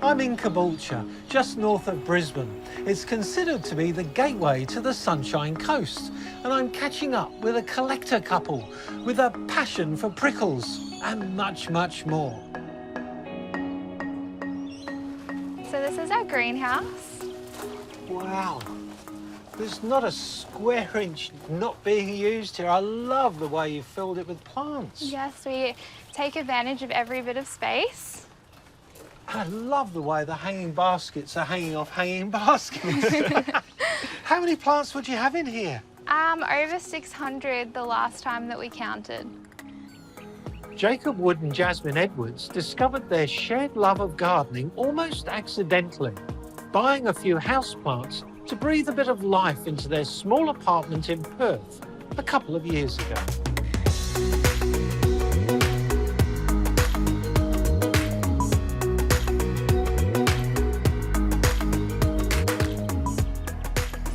I'm in Caboolture, just north of Brisbane. It's considered to be the gateway to the Sunshine Coast, and I'm catching up with a collector couple with a passion for prickles and much, much more. So this is our greenhouse. Wow. There's not a square inch not being used here. I love the way you filled it with plants. Yes, we take advantage of every bit of space. I love the way the hanging baskets are hanging off hanging baskets. How many plants would you have in here? Over 600 the last time that we counted. Jacob Wood and Jazmin Edwards discovered their shared love of gardening almost accidentally, buying a few houseplants to breathe a bit of life into their small apartment in Perth a couple of years ago.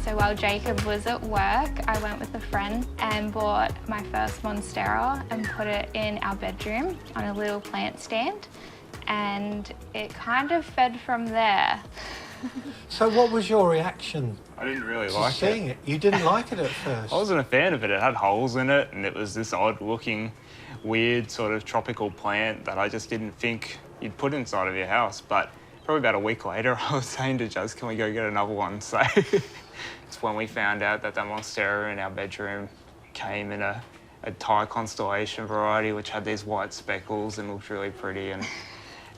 So while Jacob was at work, I went with a friend and bought my first Monstera and put it in our bedroom on a little plant stand, and it kind of fed from there. So what was your reaction? I didn't really to like seeing it. You didn't like it at first? I wasn't a fan of it. It had holes in it and it was this odd looking, weird sort of tropical plant that I just didn't think you'd put inside of your house. But probably about a week later, I was saying to Jaz, can we go get another one? So it's when we found out that the Monstera in our bedroom came in a Thai constellation variety, which had these white speckles and looked really pretty. And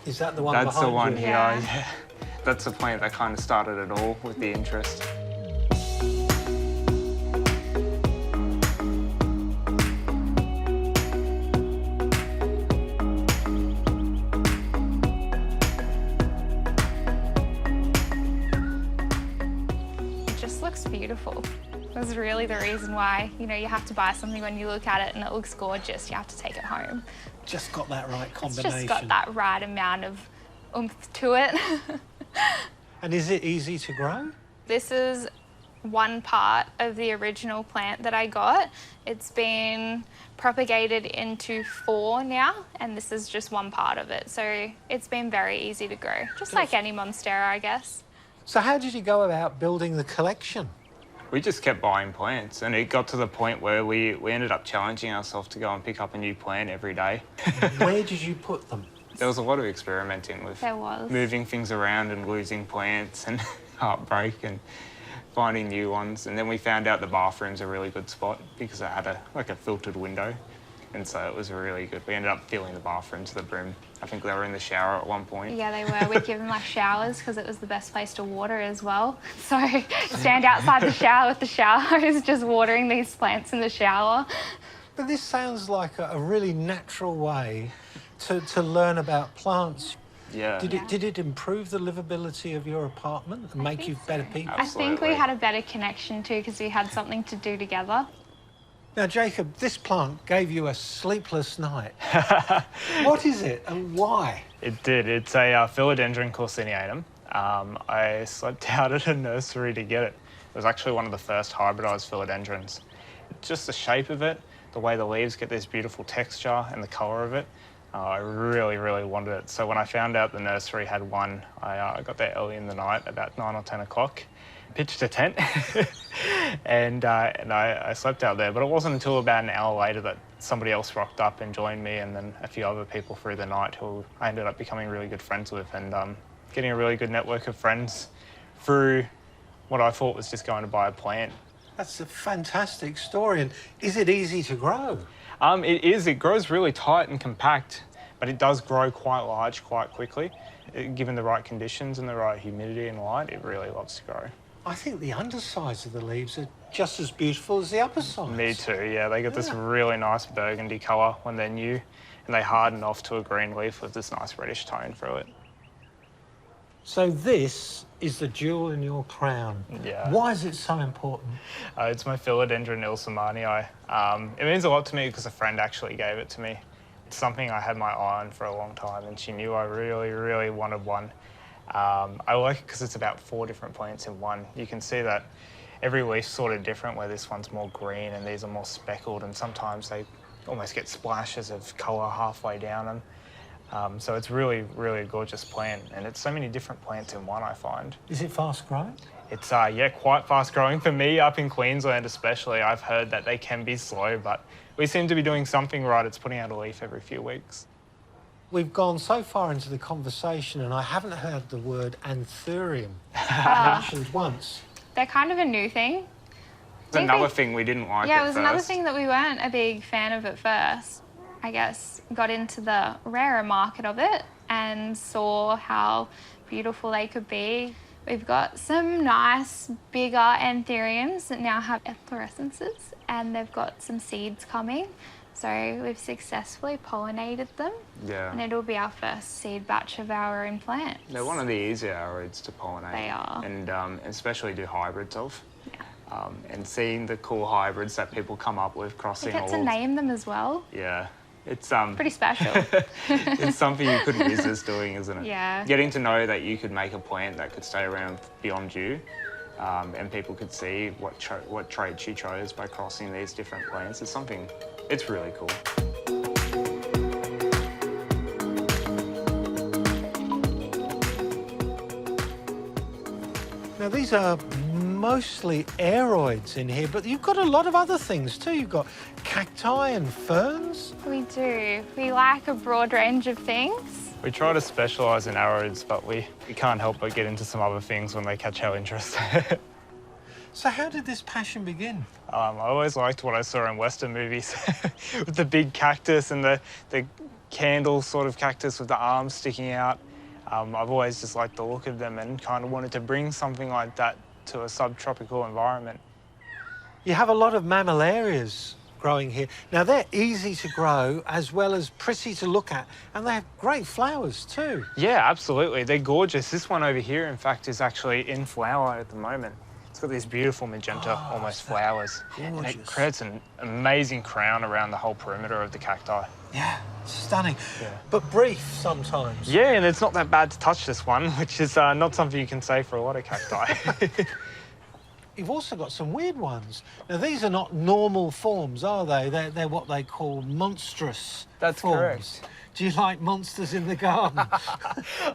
is that the one that's behind the one you? here, yeah. That's the plant that kind of started it all with the interest. It just looks beautiful. That's really the reason why, you know, you have to buy something when you look at it and it looks gorgeous, you have to take it home. Just got that right combination. It's just got that right amount of oomph to it. And is it easy to grow? This is one part of the original plant that I got. It's been propagated into 4 now, and this is just one part of it. So it's been very easy to grow, just like any Monstera, I guess. So how did you go about building the collection? We just kept buying plants, and it got to the point where we ended up challenging ourselves to go and pick up a new plant every day. Where did you put them? There was a lot of experimenting with moving things around and losing plants and heartbreak and finding new ones. And then we found out the bathroom's a really good spot because it had a filtered window. And so it was really good. We ended up filling the bathroom to the brim. I think they were in the shower at one point. Yeah, they were. We'd give them like showers because it was the best place to water as well. So stand outside the shower with the shower hose, just watering these plants in the shower. But this sounds like a really natural way to learn about plants. Yeah. Did it improve the livability of your apartment and make you better people? I think we had a better connection too because we had something to do together. Now, Jacob, this plant gave you a sleepless night. What is it and why? It did. It's a Philodendron Corsinianum. I slept out at a nursery to get it. It was actually one of the first hybridised philodendrons. Just the shape of it, the way the leaves get this beautiful texture and the colour of it, I really, really wanted it. So when I found out the nursery had one, I got there early in the night, about 9 or 10 o'clock, pitched a tent, and I slept out there. But it wasn't until about an hour later that somebody else rocked up and joined me, and then a few other people through the night who I ended up becoming really good friends with, and getting a really good network of friends through what I thought was just going to buy a plant. That's a fantastic story. And is it easy to grow? It is. It grows really tight and compact, but it does grow quite large quite quickly. Given the right conditions and the right humidity and light, it really loves to grow. I think the undersides of the leaves are just as beautiful as the upper sides. Me too, yeah. They get this really nice burgundy colour when they're new, and they harden off to a green leaf with this nice reddish tone through it. So this is the jewel in your crown. Yeah. Why is it so important? It's my Philodendron ilsamanii. It means a lot to me because a friend actually gave it to me. It's something I had my eye on for a long time, and she knew I really, really wanted one. I like it because it's about 4 different plants in one. You can see that every leaf's sort of different, where this one's more green and these are more speckled, and sometimes they almost get splashes of colour halfway down them. So it's really, really a gorgeous plant, and it's so many different plants in one, I find. Is it fast growing? It's, yeah, quite fast growing. For me, up in Queensland especially, I've heard that they can be slow, but we seem to be doing something right. It's putting out a leaf every few weeks. We've gone so far into the conversation and I haven't heard the word anthurium mentioned once. They're kind of a new thing. It's another thing we didn't like Yeah, at it was first. another thing that we weren't a big fan of at first. I guess got into the rarer market of it and saw how beautiful they could be. We've got some nice bigger anthuriums that now have efflorescences, and they've got some seeds coming. So we've successfully pollinated them, Yeah. and it'll be our first seed batch of our own plants. They're one of the easier aroids to pollinate. They are. And especially do hybrids of. And seeing the cool hybrids that people come up with crossing We get to all... name them as well. Yeah. It's Pretty special. it's something you couldn't resist doing, isn't it? Yeah. Getting to know that you could make a plant that could stay around beyond you, and people could see what traits you chose by crossing these different plants. It's something, it's really cool. Now these are mostly aroids in here, but you've got a lot of other things too. You've got cacti and ferns. We do. We like a broad range of things. We try to specialise in aroids, but we can't help but get into some other things when they catch our interest. So how did this passion begin? I always liked what I saw in Western movies with the big cactus and the candle sort of cactus with the arms sticking out. I've always just liked the look of them and kind of wanted to bring something like that to a subtropical environment. You have a lot of mammillarias growing here. Now they're easy to grow as well as pretty to look at, and they have great flowers too. Yeah, absolutely. They're gorgeous. This one over here, in fact, is actually in flower at the moment. It's got these beautiful magenta, almost flowers. And it gorgeous. creates an amazing crown around the whole perimeter of the cacti. Yeah, stunning. Yeah. But brief sometimes. Yeah, and it's not that bad to touch this one, which is not something you can say for a lot of cacti. You've also got some weird ones. Now these are not normal forms, are they? They're what they call monstrous That's forms. correct. Do you like monsters in the garden?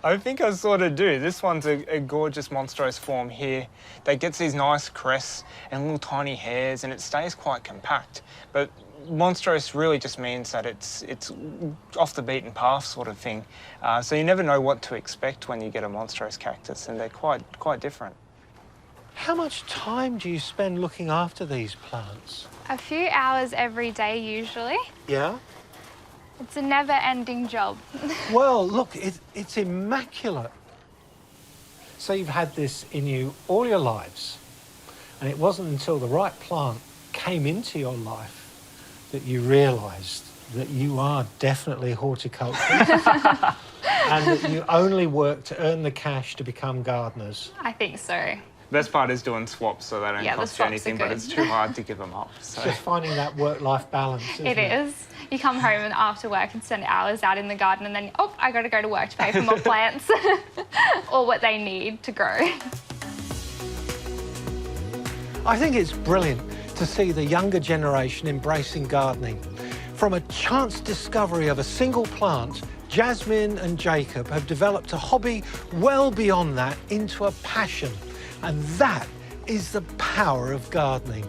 I think I sort of do. This one's a gorgeous Monstrose form here that gets these nice crests and little tiny hairs, and it stays quite compact. But Monstrose really just means that it's off the beaten path sort of thing. So you never know what to expect when you get a Monstrose cactus, and they're quite different. How much time do you spend looking after these plants? A few hours every day usually. Yeah? It's a never-ending job. Well, look, it's immaculate. So you've had this in you all your lives, and it wasn't until the right plant came into your life that you realised that you are definitely horticulturalists and that you only work to earn the cash to become gardeners. I think so. Best part is doing swaps so they don't Yeah, the cost you swaps are anything, but good. it's too hard to give them up. So. Just finding that work-life balance, isn't it? It is. You come home and after work and spend hours out in the garden and then, oh, I got to go to work to pay for more plants or what they need to grow. I think it's brilliant to see the younger generation embracing gardening. From a chance discovery of a single plant, Jazmin and Jacob have developed a hobby well beyond that into a passion. And that is the power of gardening.